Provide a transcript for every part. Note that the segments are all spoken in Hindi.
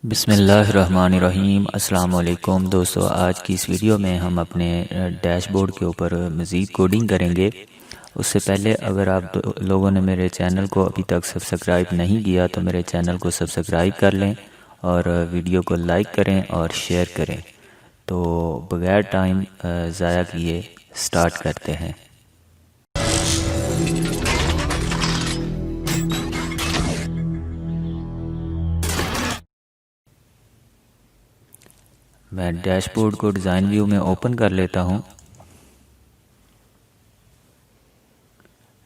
बिस्मिल्लाहिर्रहमानिर्रहीम। अस्सलाम वालेकुम दोस्तों, आज की इस वीडियो में हम अपने डैशबोर्ड के ऊपर मज़ीद कोडिंग करेंगे। उससे पहले अगर आप लोगों ने मेरे चैनल को अभी तक सब्सक्राइब नहीं किया तो मेरे चैनल को सब्सक्राइब कर लें और वीडियो को लाइक करें और शेयर करें। तो बग़ैर टाइम ज़ाया किए स्टार्ट करते हैं। मैं डैशबोर्ड को डिज़ाइन व्यू में ओपन कर लेता हूँ।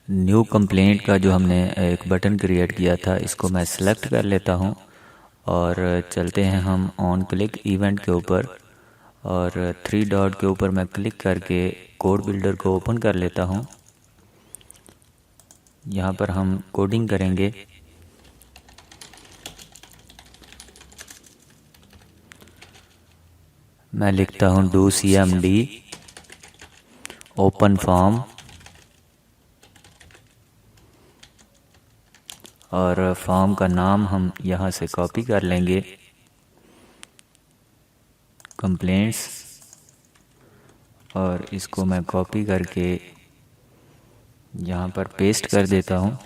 न्यू कंप्लेंट का जो हमने एक बटन क्रिएट किया था, इसको मैं सिलेक्ट कर लेता हूँ और चलते हैं हम ऑन क्लिक इवेंट के ऊपर और थ्री डॉट के ऊपर मैं क्लिक करके कोड बिल्डर को ओपन कर लेता हूँ। यहाँ पर हम कोडिंग करेंगे। मैं लिखता हूँ डू cmd ओपन फॉर्म और फॉर्म का नाम हम यहाँ से कॉपी कर लेंगे, कंप्लेंट्स, और इसको मैं कॉपी करके यहाँ पर पेस्ट कर देता हूँ।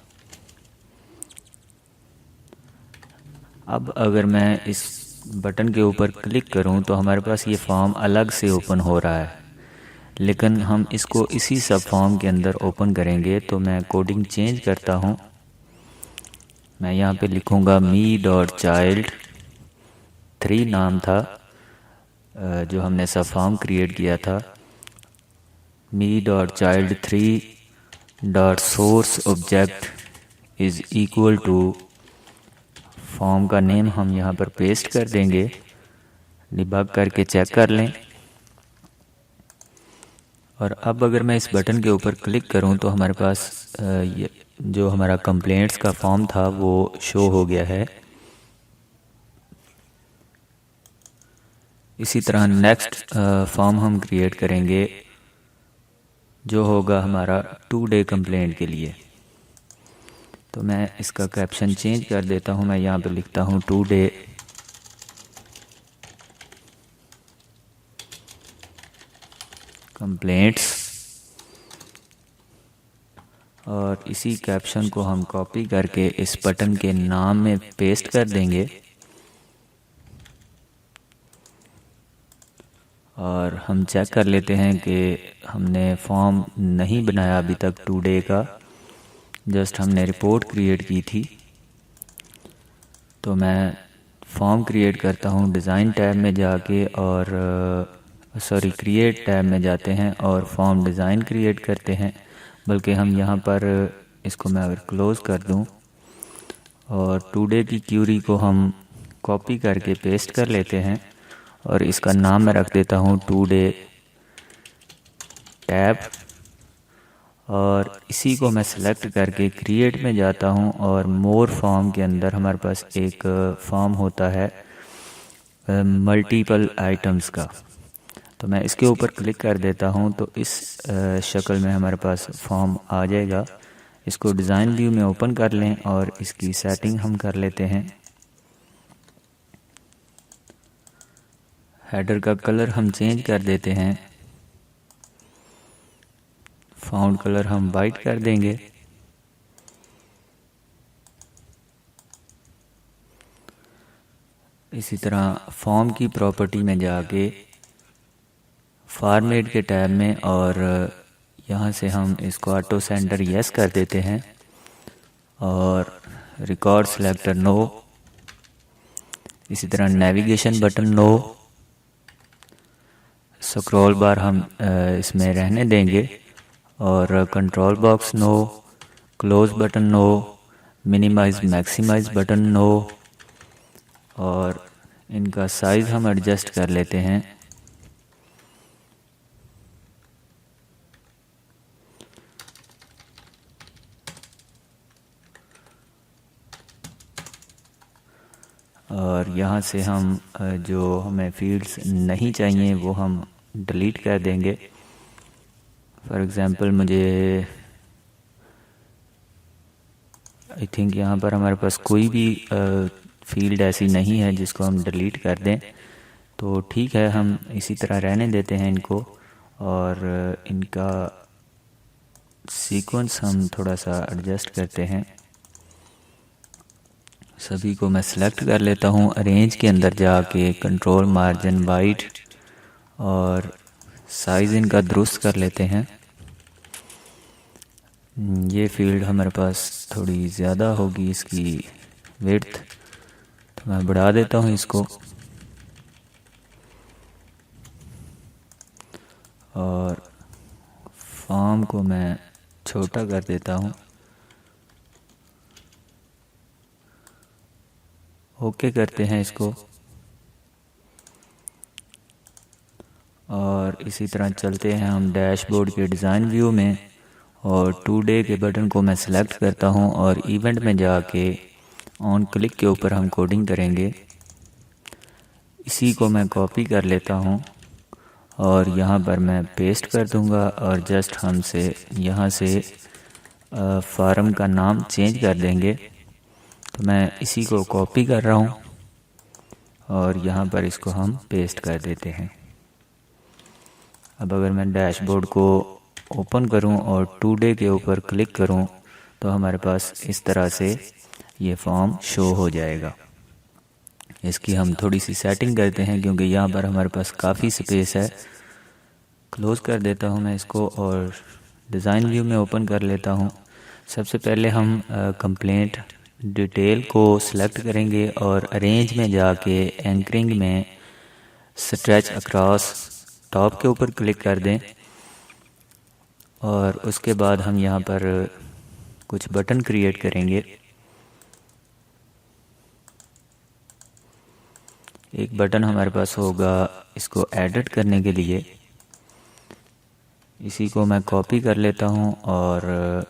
अब अगर मैं इस बटन के ऊपर क्लिक करूँ तो हमारे पास ये फॉर्म अलग से ओपन हो रहा है, लेकिन हम इसको इसी सब फॉर्म के अंदर ओपन करेंगे। तो मैं कोडिंग चेंज करता हूँ। मैं यहाँ पे लिखूँगा me.child3 नाम था जो हमने सब फॉर्म क्रिएट किया था। me.child3.source object is equal to form का नेम हम यहाँ पर पेस्ट कर देंगे। डिबग करके चेक कर लें। और अब अगर मैं इस बटन के ऊपर क्लिक करूँ तो हमारे पास ये जो हमारा कंप्लेंट्स का फॉर्म था वो शो हो गया है। इसी तरह नेक्स्ट फॉर्म हम क्रिएट करेंगे जो होगा हमारा 2 डे कंप्लेंट के लिए। तो मैं इसका कैप्शन चेंज कर देता हूँ। मैं यहाँ पे लिखता हूँ 2 डे कंप्लेंट्स और इसी कैप्शन को हम कॉपी करके इस बटन के नाम में पेस्ट कर देंगे। और हम चेक कर लेते हैं कि हमने फॉर्म नहीं बनाया अभी तक 2 डे का, जस्ट हमने रिपोर्ट क्रिएट की थी। तो मैं फॉर्म क्रिएट करता हूँ डिज़ाइन टैब में जाके और क्रिएट टैब में जाते हैं और फॉर्म डिज़ाइन क्रिएट करते हैं। बल्कि हम यहाँ पर इसको मैं अगर क्लोज़ कर दूँ और 2 डे की क्यूरी को हम कॉपी करके पेस्ट कर लेते हैं और इसका नाम मैं रख देता हूँ 2 डे टैब। और इसी को मैं सिलेक्ट करके क्रिएट में जाता हूँ और मोर फॉर्म के अंदर हमारे पास एक फॉर्म होता है मल्टीपल आइटम्स का। तो मैं इसके ऊपर क्लिक कर देता हूँ तो इस शक्ल में हमारे पास फॉर्म आ जाएगा। इसको डिज़ाइन व्यू में ओपन कर लें और इसकी सेटिंग हम कर लेते हैं। हेडर का कलर हम चेंज कर देते हैं। फाउंड कलर हम वाइट कर देंगे। इसी तरह फॉर्म की प्रॉपर्टी में जाके फॉर्मेट के टैब में और यहाँ से हम इसको ऑटो सेंटर यस कर देते हैं और रिकॉर्ड सेलेक्टर नो। इसी तरह navigation button no, scroll bar हम इसमें रहने देंगे और control box no, close button no, minimise maximise button no, और इनका साइज़ हम एडजस्ट कर लेते हैं। और यहाँ से हम जो हमें फील्ड्स नहीं चाहिए वो हम डिलीट कर देंगे। फॉर एग्ज़ाम्पल मुझे आई थिंक यहाँ पर हमारे पास कोई भी फील्ड ऐसी नहीं है जिसको हम डिलीट कर दें, तो ठीक है, हम इसी तरह रहने देते हैं इनको। और इनका सीक्वेंस हम थोड़ा सा एडजस्ट करते हैं। सभी को मैं सेलेक्ट कर लेता हूँ। अरेंज के अंदर जाके कंट्रोल मार्जिन वाइट और साइज़ इनका दुरुस्त कर लेते हैं। ये फील्ड हमारे पास थोड़ी ज़्यादा होगी, इसकी विड्थ, तो मैं बढ़ा देता हूँ इसको। और फॉर्म को मैं छोटा कर देता हूँ। ओके करते हैं इसको। और इसी तरह चलते हैं हम डैशबोर्ड के डिज़ाइन व्यू में, और टुडे के बटन को मैं सेलेक्ट करता हूं और इवेंट में जाके ऑन क्लिक के ऊपर हम कोडिंग करेंगे। इसी को मैं कॉपी कर लेता हूं और यहाँ पर मैं पेस्ट कर दूंगा, और जस्ट हमसे यहाँ से फार्म का नाम चेंज कर देंगे। तो मैं इसी को कॉपी कर रहा हूँ और यहाँ पर इसको हम पेस्ट कर देते हैं। अब अगर मैं डैशबोर्ड को ओपन करूं और टुडे के ऊपर क्लिक करूं तो हमारे पास इस तरह से ये फॉर्म शो हो जाएगा। इसकी हम थोड़ी सी सेटिंग करते हैं क्योंकि यहाँ पर हमारे पास काफ़ी स्पेस है। क्लोज़ कर देता हूँ मैं इसको और डिज़ाइन व्यू में ओपन कर लेता हूँ। सबसे पहले हम कंप्लेंट डिटेल को सिलेक्ट करेंगे और अरेंज में जाके एंकरिंग में स्ट्रेच अक्रॉस टॉप के ऊपर क्लिक कर दें। और उसके बाद हम यहाँ पर कुछ बटन क्रिएट करेंगे। एक बटन हमारे पास होगा इसको एडिट करने के लिए, इसी को मैं कॉपी कर लेता हूँ और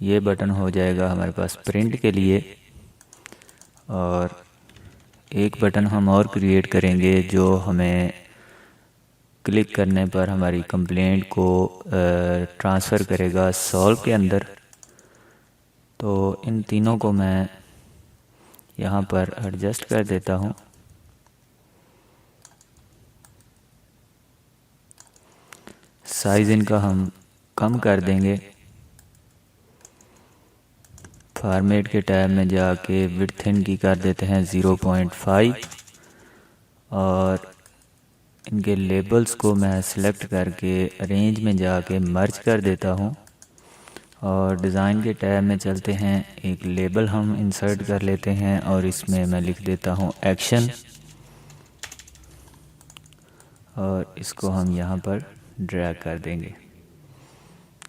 ये बटन हो जाएगा हमारे पास प्रिंट के लिए। और एक बटन हम और क्रिएट करेंगे जो हमें क्लिक करने पर हमारी कंप्लेंट को ट्रांसफ़र करेगा सॉल्व के अंदर। तो इन तीनों को मैं यहाँ पर एडजस्ट कर देता हूँ। साइज़ इनका हम कम कर देंगे। फॉर्मेट के टैब में जाके विड्थ इनकी कर देते हैं 0.5 और इनके लेबल्स को मैं सिलेक्ट करके अरेंज में जाके मर्ज कर देता हूँ। और डिज़ाइन के टैब में चलते हैं, एक लेबल हम इंसर्ट कर लेते हैं और इसमें मैं लिख देता हूँ एक्शन, और इसको हम यहाँ पर ड्रैग कर देंगे।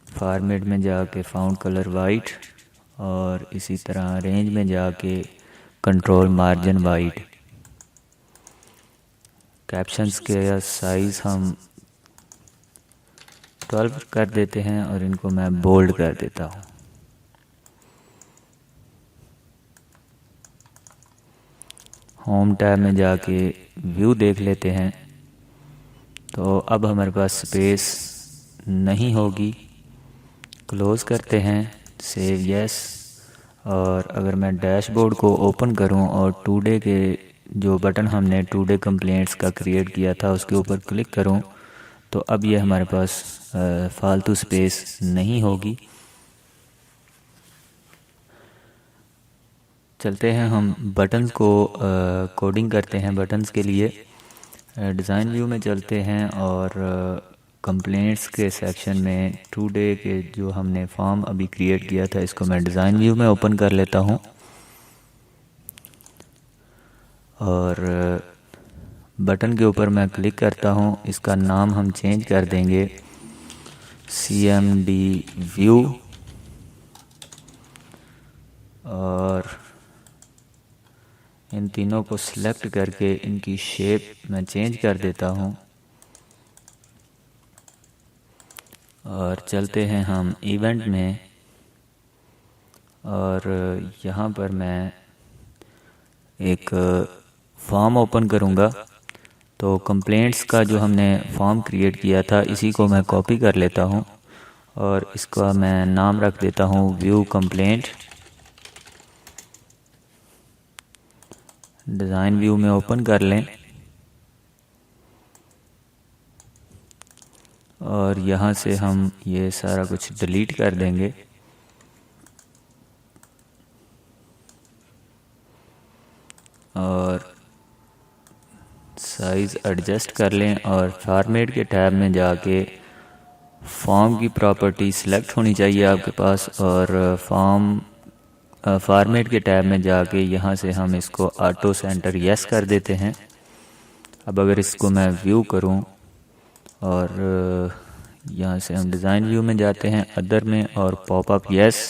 फॉर्मेट में जाके फाउंड कलर वाइट और इसी तरह अरेंज में जाके कंट्रोल मार्जिन वाइट। कैप्शंस के साइज़ हम 12 कर देते हैं और इनको मैं बोल्ड कर देता हूँ। होम टैब में जाके व्यू देख लेते हैं, तो अब हमारे पास स्पेस नहीं होगी। क्लोज़ करते हैं, सेव यस। और अगर मैं डैशबोर्ड को ओपन करूं और टुडे के जो बटन हमने टुडे कंप्लेंट्स का क्रिएट किया था उसके ऊपर क्लिक करूं, तो अब ये हमारे पास फालतू स्पेस नहीं होगी। चलते हैं हम बटन्स को कोडिंग करते हैं। बटन्स के लिए डिज़ाइन व्यू में चलते हैं और कंप्लेंट्स के सेक्शन में टुडे के जो हमने फॉर्म अभी क्रिएट किया था इसको मैं डिज़ाइन व्यू में ओपन कर लेता हूँ। और बटन के ऊपर मैं क्लिक करता हूँ। इसका नाम हम चेंज कर देंगे CMD व्यू, और इन तीनों को सिलेक्ट करके इनकी शेप मैं चेंज कर देता हूँ। और चलते हैं हम इवेंट में, और यहाँ पर मैं एक फॉर्म ओपन करूँगा। तो कंप्लेंट्स का जो हमने फॉर्म क्रिएट किया था इसी को मैं कॉपी कर लेता हूँ और इसका मैं नाम रख देता हूँ व्यू कंप्लेंट। डिज़ाइन व्यू में ओपन कर लें और यहाँ से हम ये सारा कुछ डिलीट कर देंगे। और साइज़ एडजस्ट कर लें और फॉर्मेट के टैब में जाके फॉर्म की प्रॉपर्टी सिलेक्ट होनी चाहिए आपके पास, और फॉर्मेट के टैब में जाके यहाँ से हम इसको ऑटो सेंटर यस कर देते हैं। अब अगर इसको मैं व्यू करूँ और यहाँ से हम डिज़ाइन व्यू में जाते हैं, अदर में, और पॉपअप यस,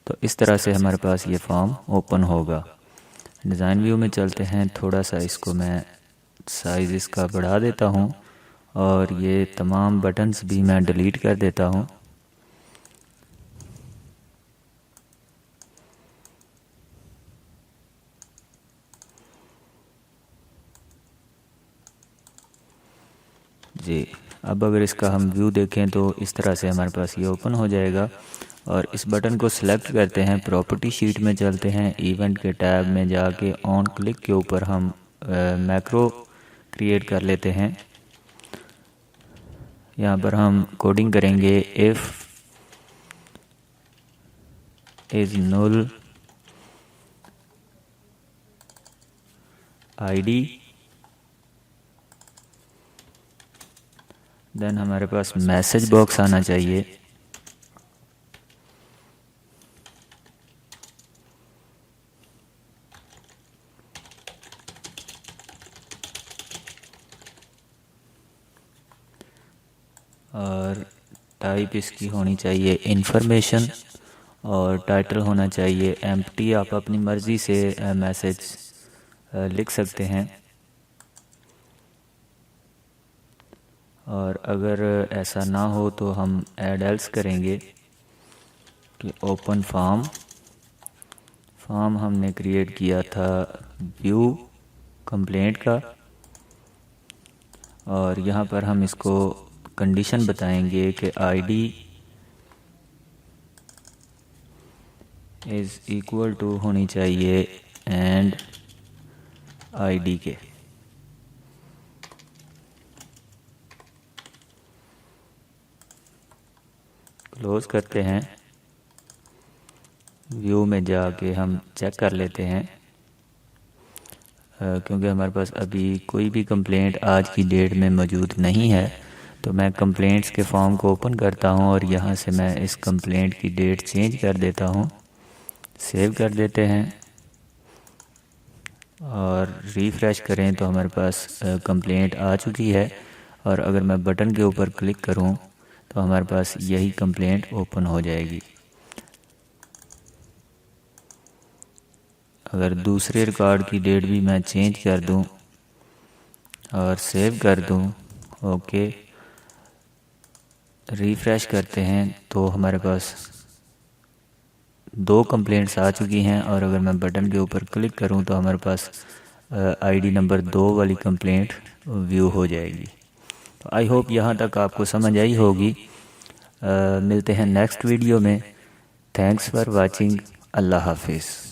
तो इस तरह से हमारे पास ये फॉर्म ओपन होगा। डिज़ाइन व्यू में चलते हैं, थोड़ा सा इसको मैं साइज़ इसका बढ़ा देता हूँ और ये तमाम बटन्स भी मैं डिलीट कर देता हूँ। जी, अब अगर इसका हम व्यू देखें तो इस तरह से हमारे पास ये ओपन हो जाएगा। और इस बटन को सिलेक्ट करते हैं, प्रॉपर्टी शीट में चलते हैं, इवेंट के टैब में जाके ऑन क्लिक के ऊपर हम मैक्रो क्रिएट कर लेते हैं। यहाँ पर हम कोडिंग करेंगे if is null ID, then हमारे पास मैसेज बॉक्स आना चाहिए। और टाइप इसकी होनी चाहिए इंफॉर्मेशन, और टाइटल होना चाहिए एम्प्टी। आप अपनी मर्ज़ी से मैसेज लिख सकते हैं। और अगर ऐसा ना हो तो हम ऐड एल्स करेंगे कि ओपन फॉर्म हमने क्रिएट किया था व्यू कंप्लेंट का, और यहाँ पर हम इसको कंडीशन बताएंगे कि ID इज़ इक्वल टू होनी चाहिए एंड ID के। क्लोज़ करते हैं। व्यू में जाके हम चेक कर लेते हैं, क्योंकि हमारे पास अभी कोई भी कंप्लेंट आज की डेट में मौजूद नहीं है। तो मैं कंप्लेंट्स के फॉर्म को ओपन करता हूं और यहाँ से मैं इस कंप्लेंट की डेट चेंज कर देता हूं। सेव कर देते हैं और रिफ़्रेश करें तो हमारे पास कंप्लेंट आ चुकी है। और अगर मैं बटन के ऊपर क्लिक करूं तो हमारे पास यही कंप्लेंट ओपन हो जाएगी। अगर दूसरे रिकॉर्ड की डेट भी मैं चेंज कर दूं और सेव कर दूं, ओके, रिफ़्रेश करते हैं तो हमारे पास 2 कंप्लेंट्स आ चुकी हैं। और अगर मैं बटन के ऊपर क्लिक करूं तो हमारे पास ID नंबर 2 वाली कंप्लेंट व्यू हो जाएगी। तो आई होप यहाँ तक आपको समझ आई होगी। मिलते हैं नेक्स्ट वीडियो में। Thanks for watching. अल्लाह हाफिज़।